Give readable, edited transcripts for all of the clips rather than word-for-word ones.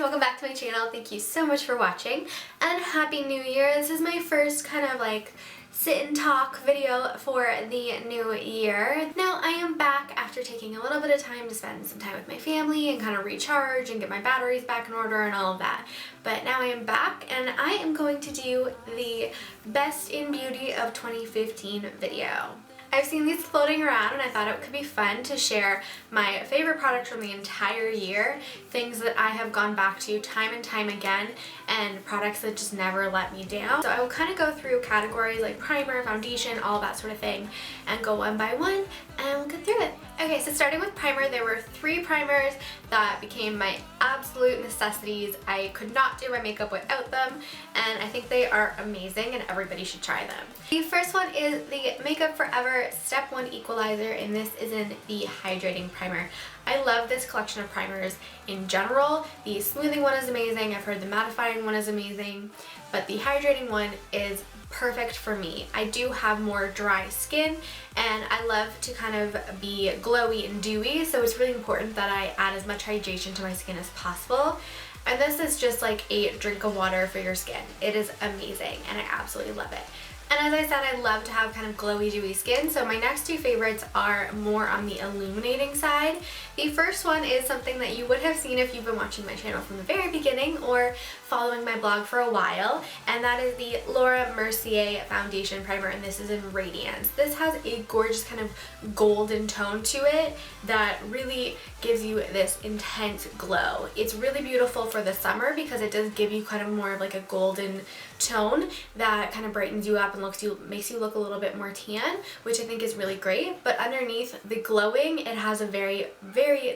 welcome back to my channel. Thank you so much for watching and Happy New Year. This is my first kind of like sit and talk video for the new year. Now I am back after taking a little bit of time to spend some time with my family and kind of recharge and get my batteries back in order and all of that. But now I am back and I am going to do the Best in Beauty of 2015 video. I've seen these floating around and I thought it could be fun to share my favorite products from the entire year, things that I have gone back to time and time again, and products that just never let me down. So I will kind of go through categories like primer, foundation, all that sort of thing, and go one by one and we'll get through it. Okay, so starting with primer, there were 3 primers that became my absolute necessities. I could not do my makeup without them, and I think they are amazing and everybody should try them. The first one is the Makeup Forever Step 1 Equalizer, and this is in the Hydrating Primer. I love this collection of primers in general. The smoothing one is amazing, I've heard the mattifying one is amazing, but the hydrating one is perfect for me. I do have more dry skin and I love to kind of be glowy and dewy, so it's really important that I add as much hydration to my skin as possible. And this is just like a drink of water for your skin. It is amazing and I absolutely love it. And as I said, I love to have kind of glowy, dewy skin, so my next 2 favorites are more on the illuminating side. The first one is something that you would have seen if you've been watching my channel from the very beginning or following my blog for a while, and that is the Laura Mercier Foundation Primer, and this is in Radiance. This has a gorgeous kind of golden tone to it that really gives you this intense glow. It's really beautiful for the summer because it does give you kind of more of like a golden tone that kind of brightens you up and makes you look a little bit more tan, which I think is really great. But underneath the glowing, it has a very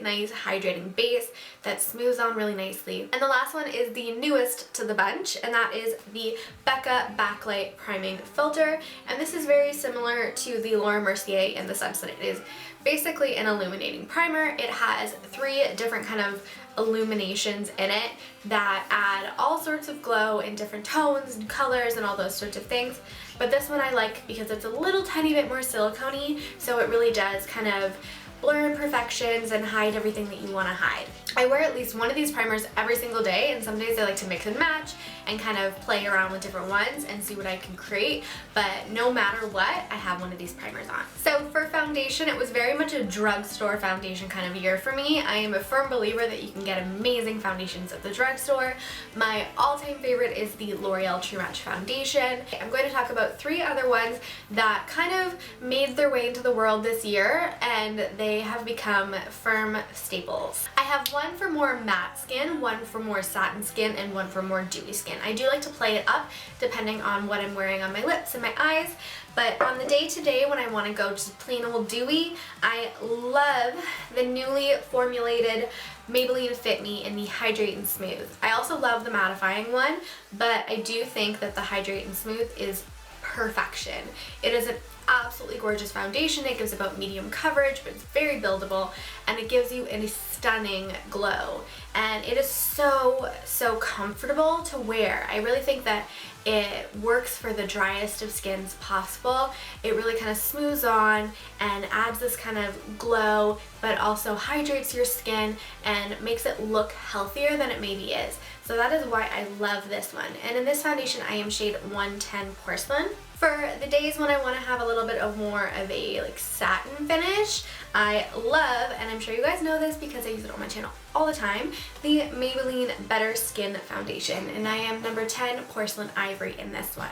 nice hydrating base that smooths on really nicely. And the last one is the newest to the bunch, and that is the Becca Backlight Priming Filter, and this is very similar to the Laura Mercier in the sense that it is basically an illuminating primer. It has 3 different kind of illuminations in it that add all sorts of glow in different tones and colors and all those sorts of things. But this one I like because it's a little tiny bit more silicone-y, so it really does kind of blur imperfections and hide everything that you want to hide. I wear at least one of these primers every single day, and some days I like to mix and match and kind of play around with different ones and see what I can create, but no matter what, I have one of these primers on. So for foundation, it was very much a drugstore foundation kind of year for me. I am a firm believer that you can get amazing foundations at the drugstore. My all-time favorite is the L'Oreal True Match Foundation. I'm going to talk about 3 other ones that kind of made their way into the world this year, and they have become firm staples. I have one for more matte skin, one for more satin skin, and one for more dewy skin. I do like to play it up depending on what I'm wearing on my lips and my eyes, but on the day-to-day when I want to go just plain old dewy, I love the newly formulated Maybelline Fit Me in the Hydrate and Smooth. I also love the mattifying one, but I do think that the Hydrate and Smooth is perfection. It is an absolutely gorgeous foundation. It gives about medium coverage, but it's very buildable, and it gives you a stunning glow. And it is so comfortable to wear. I really think that it works for the driest of skins possible. It really kind of smooths on and adds this kind of glow, but also hydrates your skin and makes it look healthier than it maybe is. So that is why I love this one. And in this foundation, I am shade 110 Porcelain. For the days when I want to have a little bit of more of a like satin finish, I love, and I'm sure you guys know this because I use it on my channel all the time, the Maybelline Better Skin Foundation, and I am number 10 Porcelain Ivory in this one.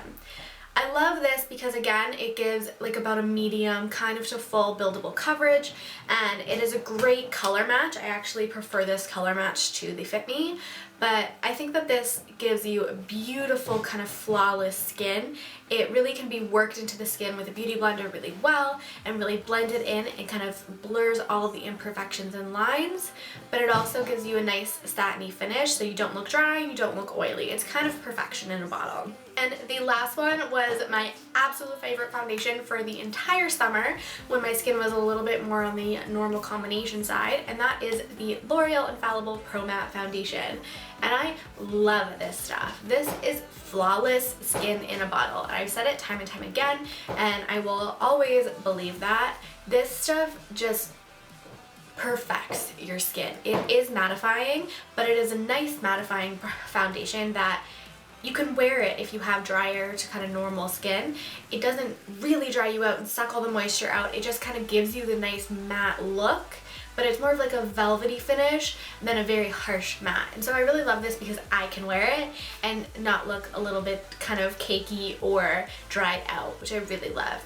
I love this because again, it gives like about a medium kind of to full buildable coverage, and it is a great color match. I actually prefer this color match to the Fit Me, but I think that this gives you a beautiful kind of flawless skin. It really can be worked into the skin with a beauty blender really well and really blended in. It kind of blurs all of the imperfections and lines, but it also gives you a nice satiny finish so you don't look dry, you don't look oily. It's kind of perfection in a bottle. And the last one was my absolute favorite foundation for the entire summer when my skin was a little bit more on the normal combination side, and that is the L'Oreal Infallible Pro Matte Foundation. And I love this stuff. This is flawless skin in a bottle. I've said it time and time again, and I will always believe that. This stuff just perfects your skin. It is mattifying, but it is a nice mattifying foundation that you can wear it if you have drier to kind of normal skin. It doesn't really dry you out and suck all the moisture out. It just kind of gives you the nice matte look, but it's more of like a velvety finish than a very harsh matte. And so I really love this because I can wear it and not look a little bit kind of cakey or dried out, which I really love.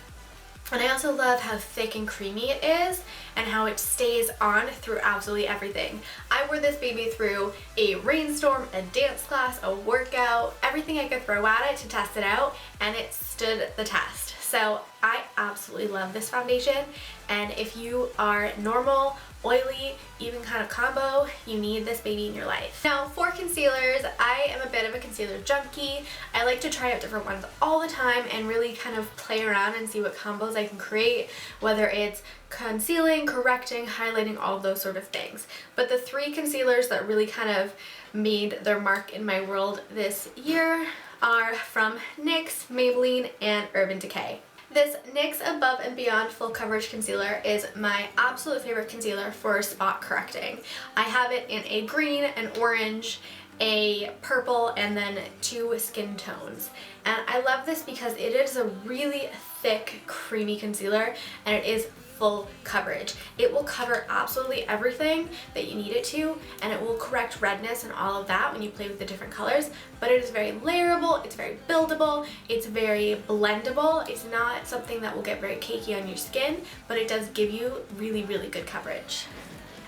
And I also love how thick and creamy it is and how it stays on through absolutely everything. I wore this baby through a rainstorm, a dance class, a workout, everything I could throw at it to test it out, and it stood the test. So I absolutely love this foundation, and if you are normal, oily, even kind of combo, you need this baby in your life. Now for concealers, I am a bit of a concealer junkie. I like to try out different ones all the time and really kind of play around and see what combos I can create, whether it's concealing, correcting, highlighting, all of those sort of things. But the three concealers that really kind of made their mark in my world this year are from NYX, Maybelline, and Urban Decay. This NYX Above and Beyond Full Coverage Concealer is my absolute favorite concealer for spot correcting. I have it in a green, an orange, a purple, and then 2 skin tones. And I love this because it is a really thick, creamy concealer, and it is full coverage. It will cover absolutely everything that you need it to, and it will correct redness and all of that when you play with the different colors, but it is very layerable, it's very buildable, it's very blendable. It's not something that will get very cakey on your skin, but it does give you really, really good coverage.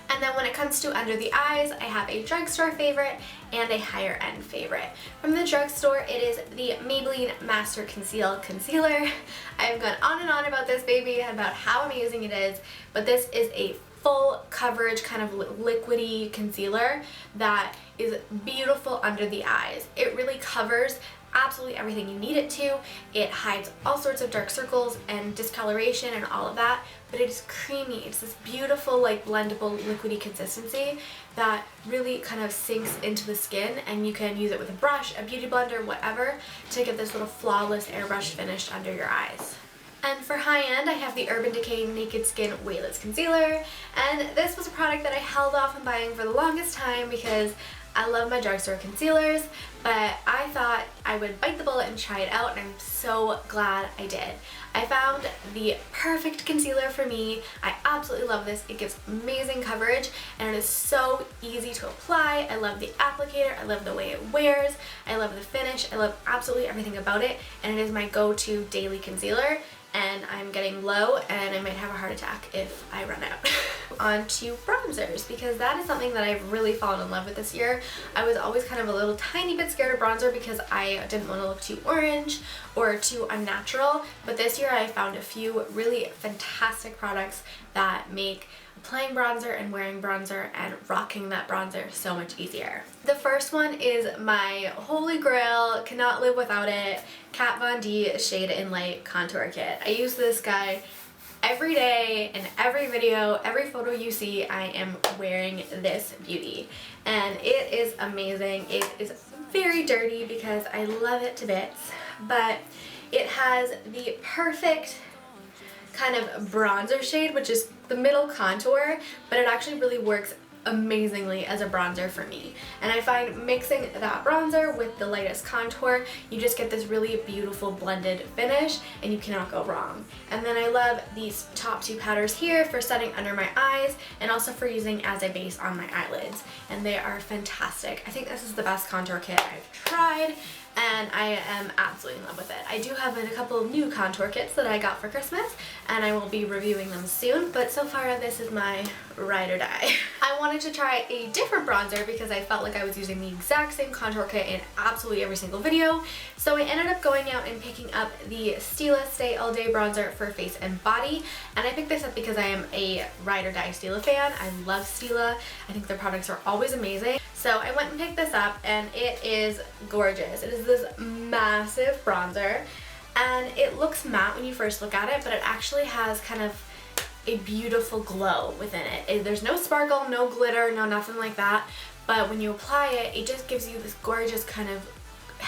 And then when it comes to under the eyes, I have a drugstore favorite and a higher end favorite. From the drugstore, it is the Maybelline Master Conceal Concealer. I've gone on and on about this baby, about how amazing it is, but this is a full coverage kind of liquidy concealer that is beautiful under the eyes. It really covers absolutely everything you need it to. It hides all sorts of dark circles and discoloration and all of that, but it is creamy. It's this beautiful, like, blendable, liquidy consistency that really kind of sinks into the skin, and you can use it with a brush, a beauty blender, whatever, to get this little flawless airbrush finish under your eyes. And for high-end, I have the Urban Decay Naked Skin Weightless Concealer, and this was a product that I held off on buying for the longest time because I love my drugstore concealers, but I thought I would bite the bullet and try it out, and I'm so glad I did. I found the perfect concealer for me. I absolutely love this. It gives amazing coverage, and it is so easy to apply. I love the applicator. I love the way it wears. I love the finish. I love absolutely everything about it, and it is my go-to daily concealer. And I'm getting low, and I might have a heart attack if I run out. On to bronzers, because that is something that I've really fallen in love with this year. I was always kind of a little tiny bit scared of bronzer because I didn't want to look too orange or too unnatural, but this year I found a few really fantastic products that make applying bronzer and wearing bronzer and rocking that bronzer so much easier. The first one is my holy grail, cannot live without it, Kat Von D Shade in Light Contour Kit. I use this guy every day, in every video, every photo you see, I am wearing this beauty. And it is amazing. It is very dirty because I love it to bits, but it has the perfect kind of bronzer shade, which is the middle contour, but it actually really works amazingly as a bronzer for me. And I find mixing that bronzer with the lightest contour, you just get this really beautiful blended finish, and you cannot go wrong. And then I love these top 2 powders here for setting under my eyes and also for using as a base on my eyelids, and they are fantastic. I think this is the best contour kit I've tried, and I am absolutely in love with it. I do have a couple of new contour kits that I got for Christmas, and I will be reviewing them soon, but so far this is my ride or die. I wanted to try a different bronzer because I felt like I was using the exact same contour kit in absolutely every single video, so I ended up going out and picking up the Stila Stay All Day Bronzer for face and body, and I picked this up because I am a ride or die Stila fan. I love Stila. I think their products are always amazing. So I went and picked this up, and it is gorgeous. It is this massive bronzer, and it looks matte when you first look at it, but it actually has kind of a beautiful glow within it. There's no sparkle, no glitter, no nothing like that, but when you apply it, it just gives you this gorgeous kind of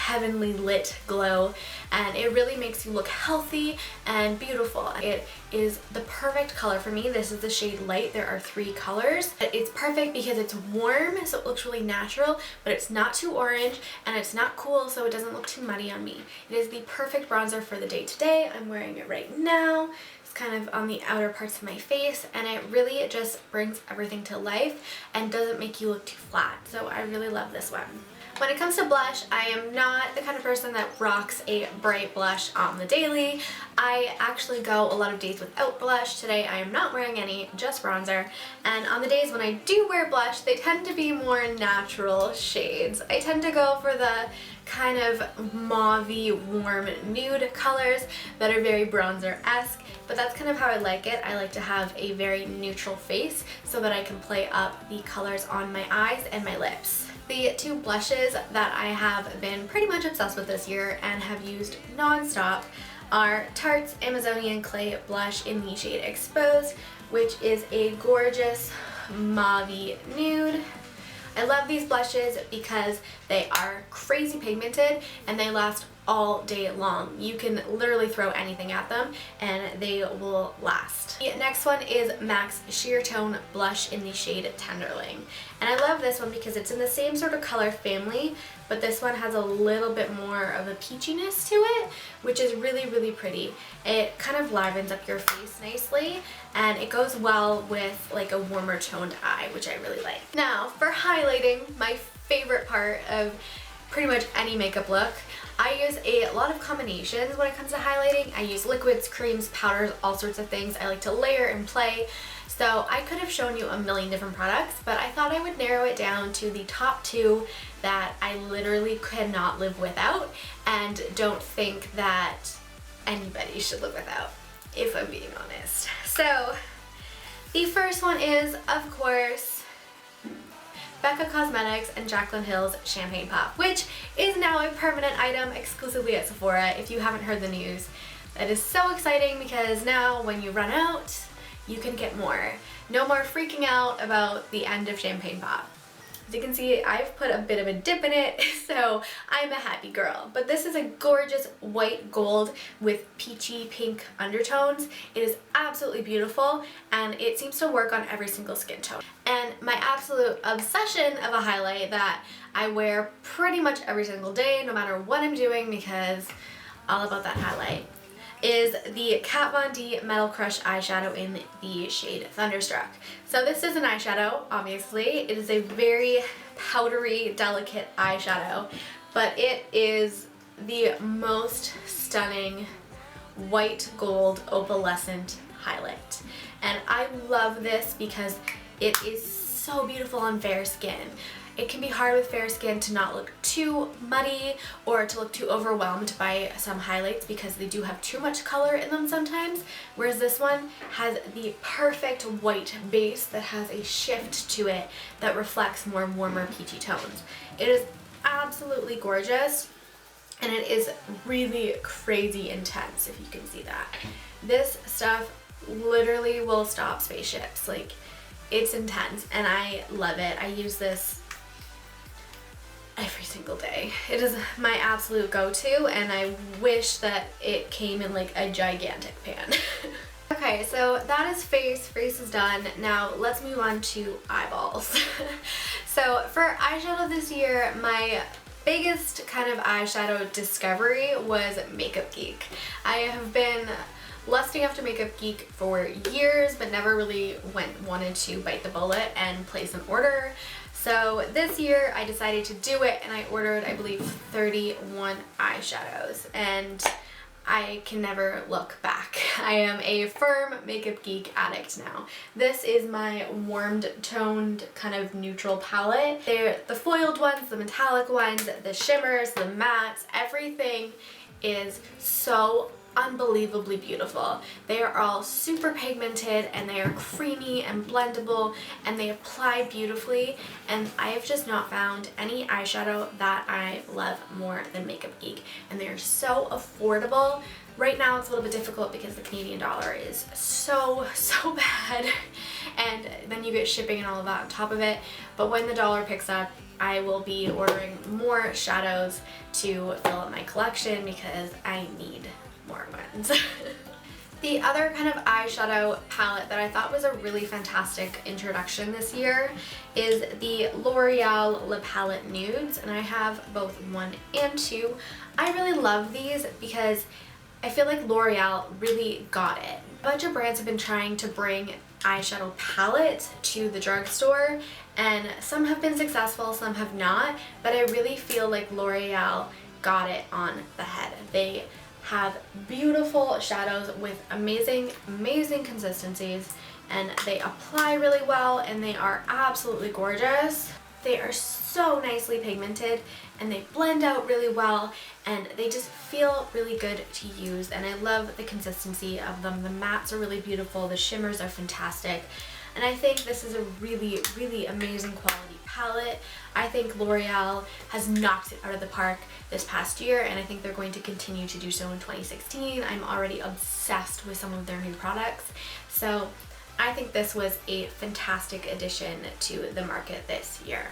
heavenly lit glow, and it really makes you look healthy and beautiful. It is the perfect color for me. This is the shade Light. There are 3 colors. It's perfect because it's warm, so it looks really natural, but it's not too orange, and it's not cool, so it doesn't look too muddy on me. It is the perfect bronzer for the day today. I'm wearing it right now. It's kind of on the outer parts of my face, and it really just brings everything to life and doesn't make you look too flat. So I really love this one. When it comes to blush, I am not the kind of person that rocks a bright blush on the daily. I actually go a lot of days without blush. Today I am not wearing any, just bronzer. And on the days when I do wear blush, they tend to be more natural shades. I tend to go for the kind of mauve-y, warm nude colors that are very bronzer-esque, but that's kind of how I like it. I like to have a very neutral face so that I can play up the colors on my eyes and my lips. The 2 blushes that I have been pretty much obsessed with this year and have used non-stop are Tarte's Amazonian Clay Blush in the shade Exposed, which is a gorgeous mauve nude. I love these blushes because they are crazy pigmented and they last all day long. You can literally throw anything at them and they will last. The next one is MAC's Sheertone Blush in the shade Tenderling. And I love this one because it's in the same sort of color family, but this one has a little bit more of a peachiness to it, which is really, really pretty. It kind of livens up your face nicely, and it goes well with like a warmer toned eye, which I really like. Now, for highlighting, my favorite part of pretty much any makeup look, I use a lot of combinations when it comes to highlighting. I use liquids, creams, powders, all sorts of things. I like to layer and play. So I could have shown you a million different products, but I thought I would narrow it down to the top 2 that I literally could not live without and don't think that anybody should live without, if I'm being honest. So the first one is, of course, Becca Cosmetics and Jaclyn Hill's Champagne Pop, which is now a permanent item exclusively at Sephora if you haven't heard the news. That is so exciting because now when you run out, you can get more. No more freaking out about the end of Champagne Pop. As you can see, I've put a bit of a dip in it, so I'm a happy girl. But this is a gorgeous white gold with peachy pink undertones. It is absolutely beautiful, and it seems to work on every single skin tone. And my absolute obsession of a highlight that I wear pretty much every single day, no matter what I'm doing, because all about that highlight, is the Kat Von D Metal Crush eyeshadow in the shade Thunderstruck. So this is an eyeshadow, obviously. It is a very powdery, delicate eyeshadow, but it is the most stunning white gold opalescent highlight. And I love this because it is so beautiful on fair skin. It can be hard with fair skin to not look too muddy or to look too overwhelmed by some highlights because they do have too much color in them sometimes, whereas this one has the perfect white base that has a shift to it that reflects more warmer peachy tones. It is absolutely gorgeous, and it is really crazy intense, if you can see that. This stuff literally will stop spaceships. Like, it's intense and I love it. I use this every single day. It is my absolute go-to, and I wish that it came in like a gigantic pan. Okay, so that is face. Face is done. Now let's move on to eyeballs. So for eyeshadow this year, my biggest kind of eyeshadow discovery was Makeup Geek. I have been lusting after Makeup Geek for years, but never really wanted to bite the bullet and place an order. So this year I decided to do it, and I ordered, I believe, 31 eyeshadows, and I can never look back. I am a firm Makeup Geek addict now. This is my warmed toned kind of neutral palette. They're the foiled ones, the metallic ones, the shimmers, the mattes, everything is so unbelievably beautiful. They are all super pigmented, and they are creamy and blendable, and they apply beautifully, and I have just not found any eyeshadow that I love more than Makeup Geek, and they are so affordable. Right now it's a little bit difficult because the Canadian dollar is so bad, and then you get shipping and all of that on top of it, but when the dollar picks up, I will be ordering more shadows to fill up my collection because I need more ones. The other kind of eyeshadow palette that I thought was a really fantastic introduction this year is the L'Oreal Lip Palette Nudes, and I have both 1 and 2. I really love these because I feel like L'Oreal really got it. A bunch of brands have been trying to bring eyeshadow palettes to the drugstore, and some have been successful, some have not, but I really feel like L'Oreal got it on the head. They have beautiful shadows with amazing consistencies, and they apply really well, and they are absolutely gorgeous. They are so nicely pigmented, and they blend out really well, and they just feel really good to use, and I love the consistency of them. The mattes are really beautiful, the shimmers are fantastic, and I think this is a really amazing quality palette. I think L'Oreal has knocked it out of the park this past year, and I think they're going to continue to do so in 2016. I'm already obsessed with some of their new products, so I think this was a fantastic addition to the market this year.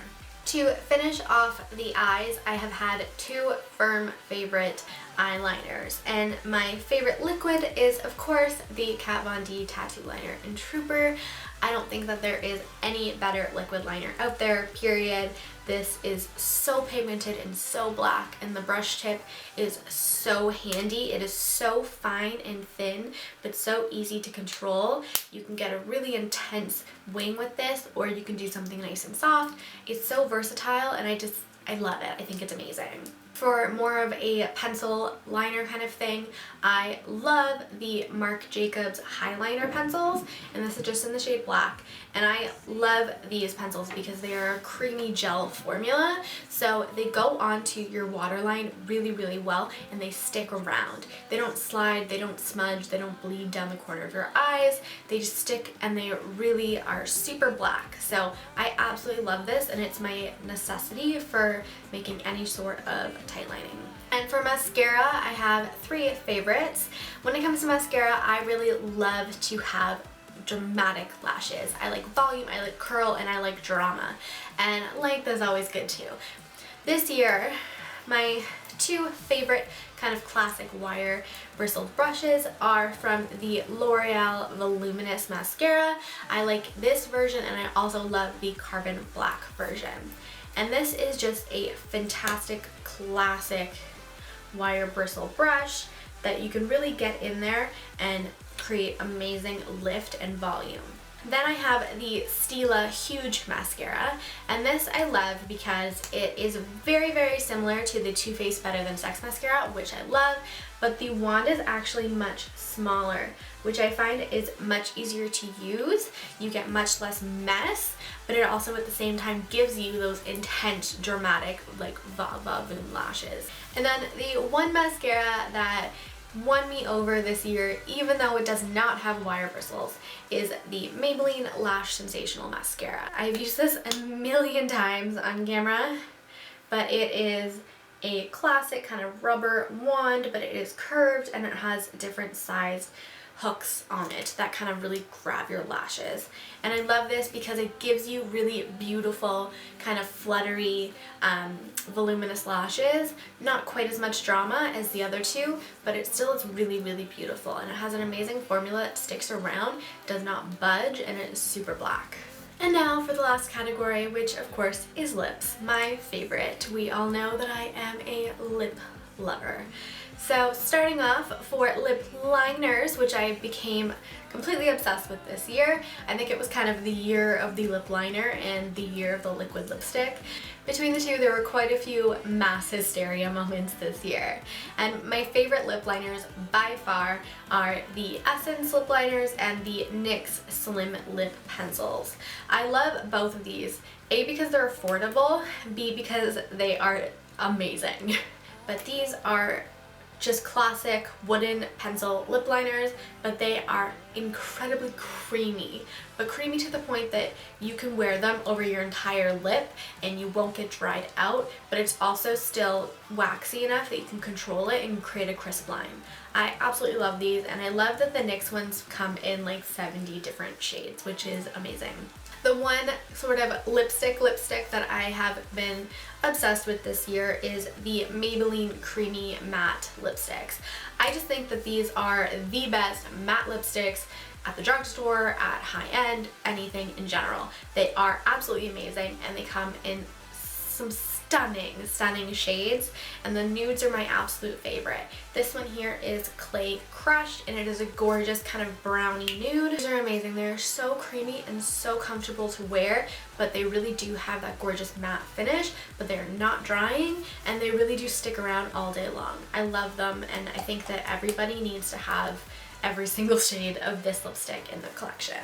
To finish off the eyes, I have had 2 firm favorite eyeliners, and my favorite liquid is of course the Kat Von D Tattoo Liner in Trooper. I don't think that there is any better liquid liner out there, period. This is so pigmented and so black, and the brush tip is so handy. It is so fine and thin, but so easy to control. You can get a really intense wing with this, or you can do something nice and soft. It's so versatile, and I love it. I think it's amazing. For more of a pencil liner kind of thing, I love the Marc Jacobs Highliner pencils, and this is just in the shade black, and I love these pencils because they are a creamy gel formula, so they go onto your waterline really well, and they stick around. They don't slide, they don't smudge, they don't bleed down the corner of your eyes. They just stick, and they really are super black. So I absolutely love this, and it's my necessity for making any sort of tight lining. And for mascara, I have 3 favorites. When it comes to mascara, I really love to have dramatic lashes. I like volume, I like curl, and I like drama. And length is always good too. This year, my 2 favorite kind of classic wire bristled brushes are from the L'Oreal Voluminous Mascara. I like this version, and I also love the Carbon Black version. And this is just a fantastic classic wire bristle brush that you can really get in there and create amazing lift and volume. Then I have the Stila Huge Mascara, and this I love because it is very similar to the Too Faced Better Than Sex Mascara, which I love, but the wand is actually much smaller, which I find is much easier to use. You get much less mess, but it also at the same time gives you those intense, dramatic, like va-va-voom lashes. And then the one mascara that won me over this year, even though it does not have wire bristles, is the Maybelline Lash Sensational Mascara. I've used this a million times on camera, but it is a classic kind of rubber wand, but it is curved, and it has different sized hooks on it that kind of really grab your lashes. And I love this because it gives you really beautiful kind of fluttery voluminous lashes. Not quite as much drama as the other 2, but it still is really beautiful, and it has an amazing formula. It sticks around, does not budge, and it is super black. And now for the last category, which of course is lips, my favorite. We all know that I am a lip lover. So starting off for lip liners, which I became completely obsessed with this year. I think it was kind of the year of the lip liner and the year of the liquid lipstick. Between the 2, there were quite a few mass hysteria moments this year. And my favorite lip liners by far are the Essence lip liners and the NYX Slim Lip Pencils. I love both of these, A, because they're affordable, B, because they are amazing. But these are just classic wooden pencil lip liners, but they are incredibly creamy, but creamy to the point that you can wear them over your entire lip and you won't get dried out, but it's also still waxy enough that you can control it and create a crisp line. I absolutely love these, and I love that the NYX ones come in like 70 different shades, which is amazing. The one sort of lipstick that I have been obsessed with this year is the Maybelline Creamy Matte Lipsticks. I just think that these are the best matte lipsticks at the drugstore, at high-end, anything in general. They are absolutely amazing, and they come in some stunning shades, and the nudes are my absolute favorite. This one here is Clay Crushed, and it is a gorgeous kind of brownie nude. These are amazing. They're so creamy and so comfortable to wear, but they really do have that gorgeous matte finish, but they're not drying, and they really do stick around all day long. I love them, and I think that everybody needs to have every single shade of this lipstick in the collection.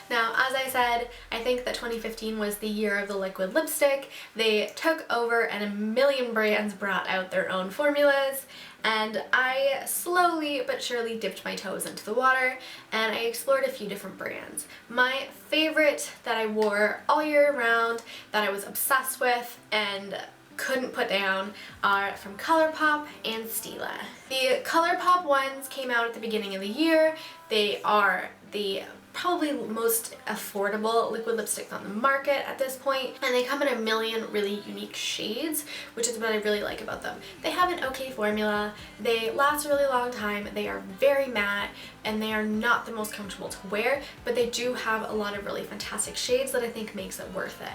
Now, as I said, I think that 2015 was the year of the liquid lipstick. They took over and a million brands brought out their own formulas, and I slowly but surely dipped my toes into the water and I explored a few different brands. My favorite that I wore all year round, that I was obsessed with and couldn't put down, are from ColourPop and Stila. The ColourPop ones came out at the beginning of the year. They are the probably most affordable liquid lipstick on the market at this point, and they come in a million really unique shades, which is what I really like about them. They have an okay formula, they last a really long time, they are very matte, and they are not the most comfortable to wear, but they do have a lot of really fantastic shades that I think makes it worth it.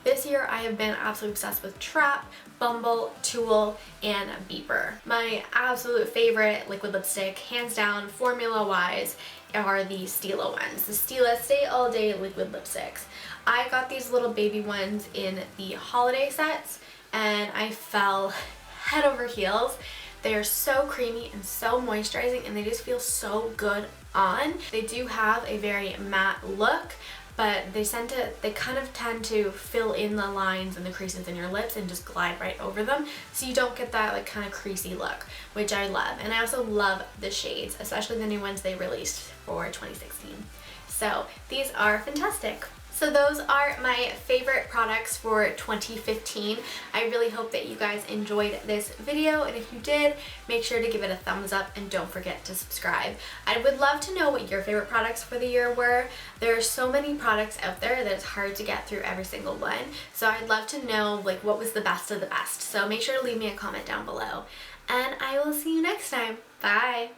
This year I have been absolutely obsessed with Trap, Bumble, Tool, and Beeper. My absolute favorite liquid lipstick, hands down, formula-wise, are the Stila ones. The Stila Stay All Day liquid lipsticks. I got these little baby ones in the holiday sets, and I fell head over heels. They are so creamy and so moisturizing, and they just feel so good on. They do have a very matte look, but they kind of tend to fill in the lines and the creases in your lips and just glide right over them, so you don't get that like kind of creasy look, which I love. And I also love the shades, especially the new ones they released for 2016. So these are fantastic. So those are my favorite products for 2015. I really hope that you guys enjoyed this video, and if you did, make sure to give it a thumbs up and don't forget to subscribe. I would love to know what your favorite products for the year were. There are so many products out there that it's hard to get through every single one, so I'd love to know like what was the best of the best. So make sure to leave me a comment down below, and I will see you next time. Bye!